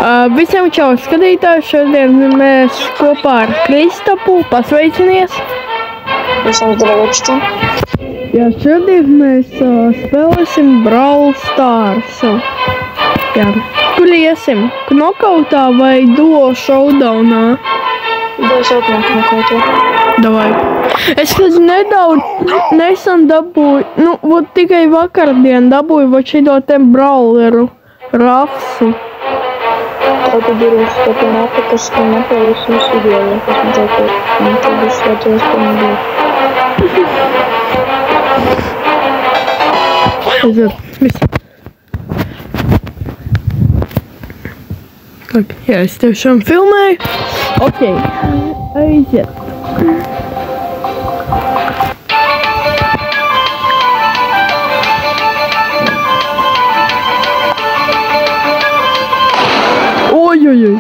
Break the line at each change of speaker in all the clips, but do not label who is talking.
Visiem čau skatītāji, šodien mēs kopā ar Kristapu pasveicinies.
Visam draugi.
Jā, šodien mēs spēlēsim Brawl Stars. Jā, kur iesim? Knokautā vai duo showdownā?
Duo showdownā.
Davai. Es nedaudz nesen dabūju, tikai vakardien dabūju šito te brawleru, Rafsu.
Это берешь эту мапу, что на полосу судья. Я посмотрел, как ты схватилась по мне.
Так, jā, es tiešām filmēju. Ok, aiziet. Ой-ой-ой.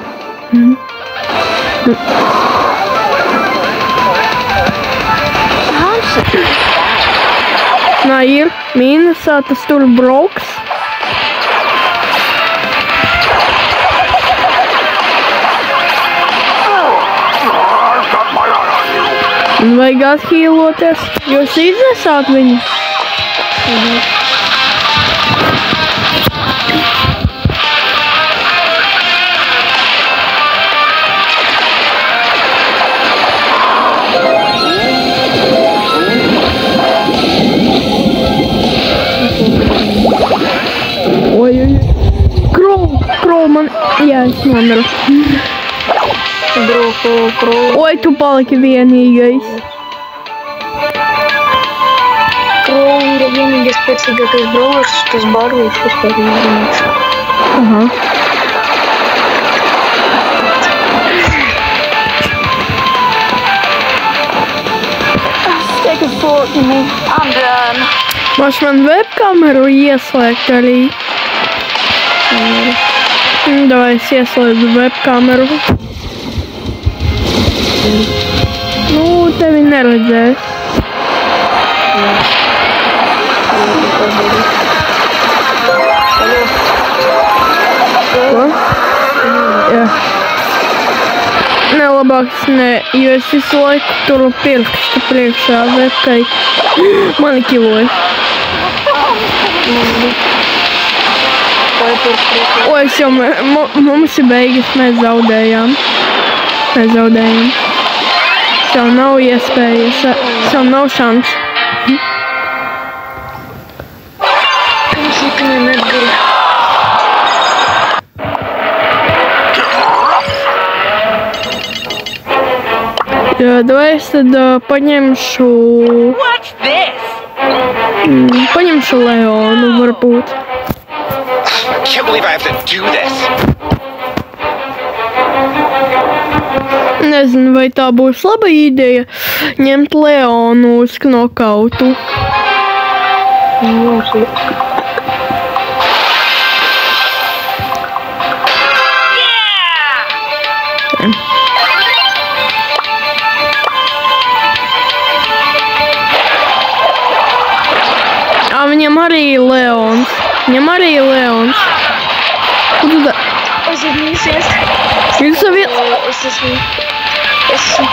Nā, ir mīnusā, tas tur brauks. Un vajag athīloties, jūs iznesāt viņu? Ой-ой-ой. Крол, man... Jā, es nomiru.
Крол.
Ой, tu paliki vienīgais.
Крол ir vienīgais spēcīgākais brawlers, kas barīgs vispār vienīgais.
Aha.
Take a fork in me. I'm done.
Maš man webkameru ieslēgt arī. Davai es ieslēdzu webkameru. Tevi neredzēs. Ko? Jā. Labāks ne, jo es visu laiku turu pirkstu priekšā webkai. Mani kiloja. O, es jau, mums ir beigas, mēs zaudējām. Tev nav iespējas, tev nav šans. Jā, davai es tad paņemšu... Paņemšu Leonu, varbūt.
Can't believe I have to do this.
Nezinu, vai tā būs laba ideja ņemt Leonu uz knokautu. Viņam arī Leons. Ko tu da?
Es atmīsies.
Jūs saviet?
Es esmu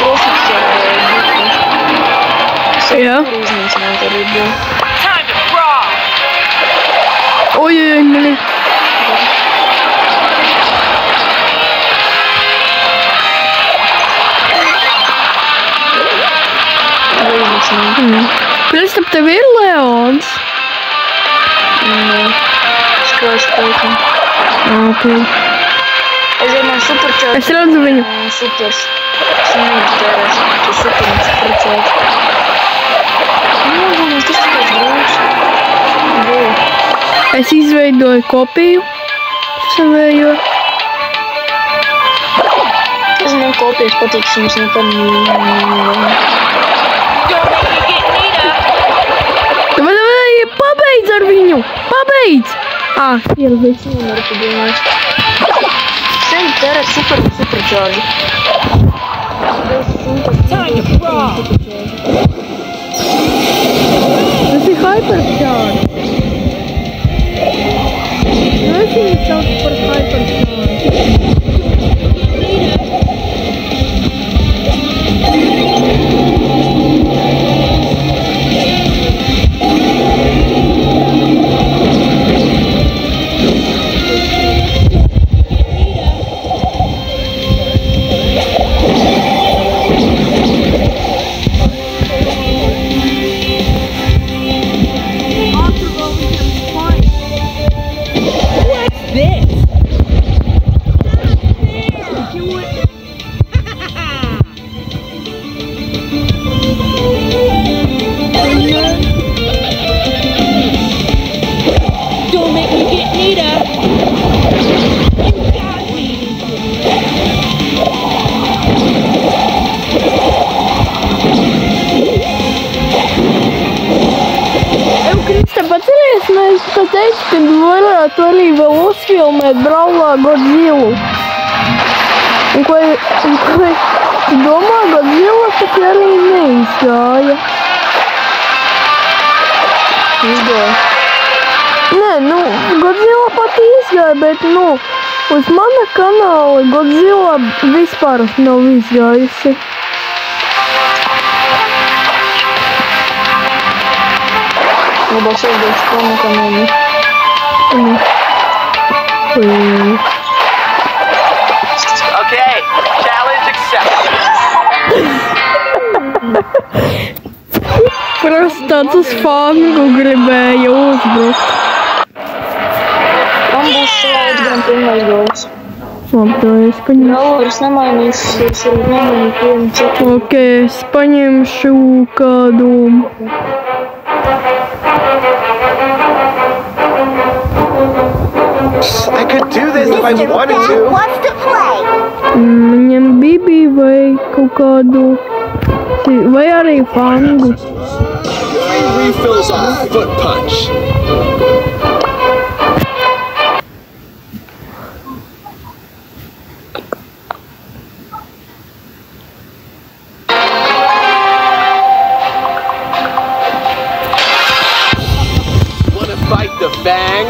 profesionāli.
Jā.
Time to brawl.
Oj, mani. Kristap, tev ir Leons?
Skāds pēkam.
Ok.
Es man superčādu.
Es redzu viņu.
Supers. Es neģitērēs. Tu super un superčādu. Tas kāds brauks.
Es izveidoju kopiju savējo.
Es man kopijas patīks, jums nekad
Vai, pabeidz ar viņu! Pabeidz! Ieradīs.
Sen tērēt super un superčādu.
Time to brawl.
Tas ir hyperčādi. Es viņu sauc par hyperčādi. redzēt Braulā Godzilu. Un ko tu domā, Godzilla tak arī neizgāja.
Izgāja.
Nē, nu, Godzilla pat izgāja, bet, nu, uz mana kanāla Godzilla vispār nav izgājusi.
Labāk šeit spēlē kanāli.
Okay, challenge accepted.
Просто tāds uz fangu gribēja uzbrukt.
Man būs šeit gan pirmais gols.
Labi, to es paņemšu.
Nav vairs nemainīsies, es varu nemainīt vienu citu.
Ok, es paņemšu kādu.
I could do this if I wanted to.
Wants to play.
Viņam Bibi vai kaut kādu. Vai arī fangu.
3 refills on foot punch.
Wanna fight the Fang?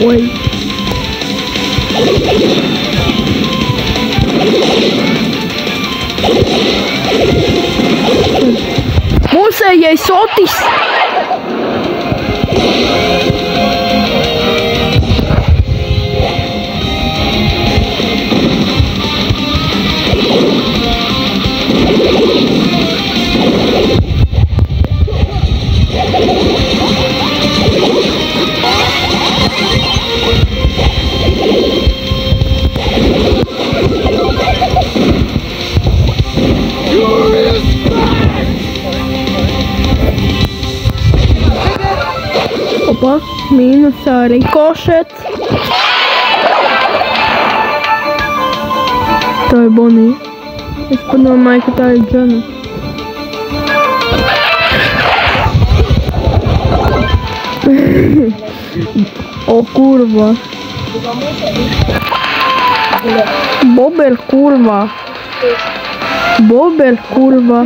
Oi. Mūsējais Otis! Opa, mīnusā rikošets. Tā ir Bonija. Es padomāju, ka tā ir Džana. O, kurva. Bober kurva. Bober kurva.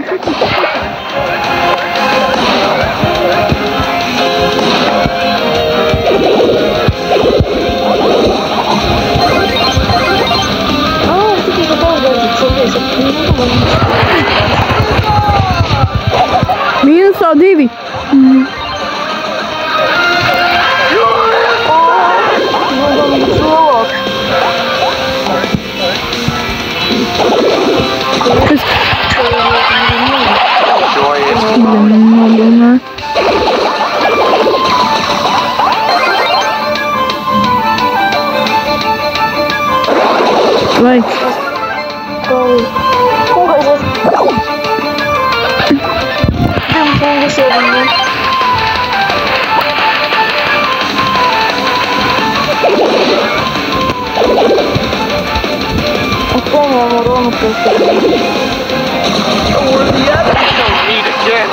Mīnusā 2. Vai.
Or the other don't meet again.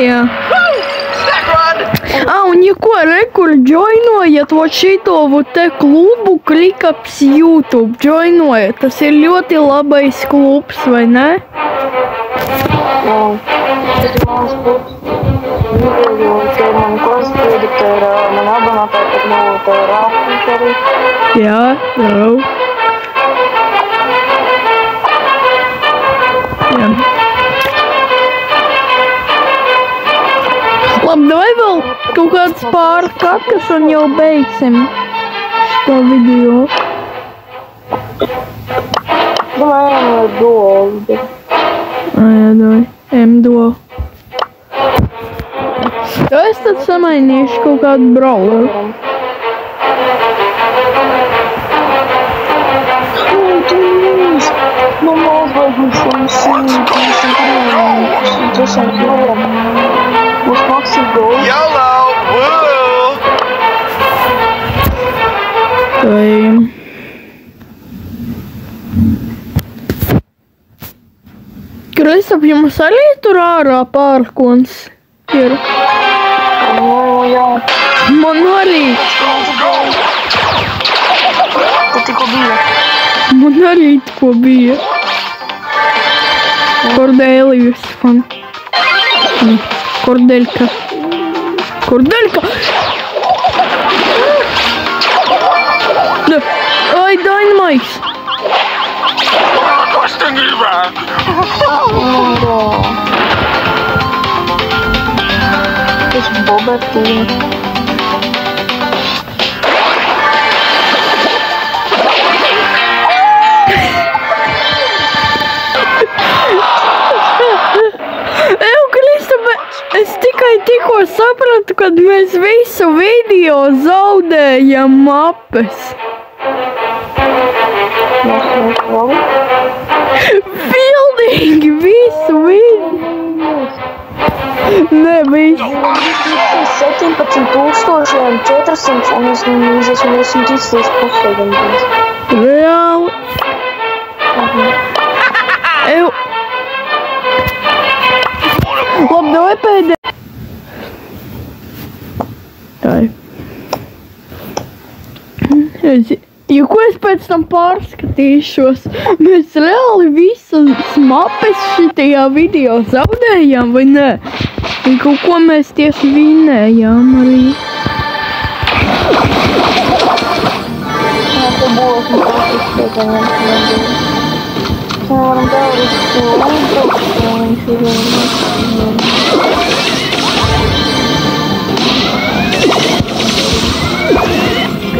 Jā. Un ja ko rekur joinojat vot šito vot te klubu Klikaps YouTube, joinojat, tas ir ļoti labais klubs, vai ne?
Jā, tas ir mans klubs. Jo te man klases priediktori, man abonētāji pat nav te rāpīt arī.
Jā, jau. Jā. Labi, vai vēl kaut kāds pārkakas un jau beigsim šo video.
Domāju, jau duoli, bet...
Jā, давай. M2. Es tad samainīšu kaut kādu brawleru.
Nu, mēs vajag mums 200 eiro. Mums maksā gold.
YOLO! Woo!
Vai... Kristap, jums arī tur ārā pērkons ir?
Nu, jā.
Man arī.
Tu tikko bija.
Man arī tikko bija. Kordēlijus man. Kordeļka. Kordeļka! Ne. Ai, Dynamite!
Tas Bobertīna.
Es tikai tikko sapratu, kad mēs visu video zaudējam mapes. Pilnīgi visu video. Ne, visu.
17,400 un es esmu izsīst pusēdam.
Reāli. Labi, davai pēdējā. Jo ko es pēc tam pārskatīšos, mēs reāli visas mapes šitajā video zaudējām, vai ne? Un kaut ko mēs tieši vinējām arī.
Jā, te būs un pārskatītājiem. Varam daudz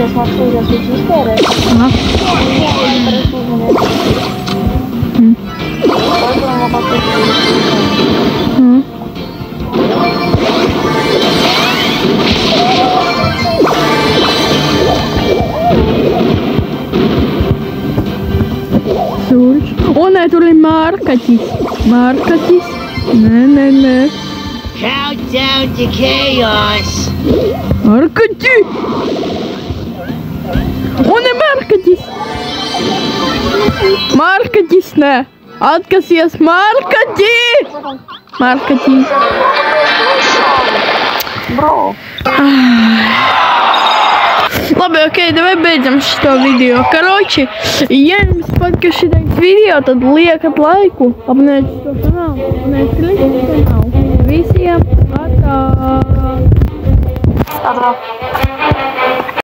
es mākslīgās viņš iztērēt.
Aha.
Parasti uzmanēt. Pārdomā labāk
Sūļš. O, nē, tur ir mārkaķis. Mārkaķis. Nē.
Countdown to chaos.
Mārkaķi! O, ne, mārkaķis! Mārkaķis, nē! Atkasies, mārkaķi! Mārkaķi!
Bro!
Labi, ok, davai beidzam šito video. Karoči, ja jums patika šitais video, tad liekat laiku, abonējiet šo kanālu, abonējiet Kristus kanālu. Visiem atā!
Atā!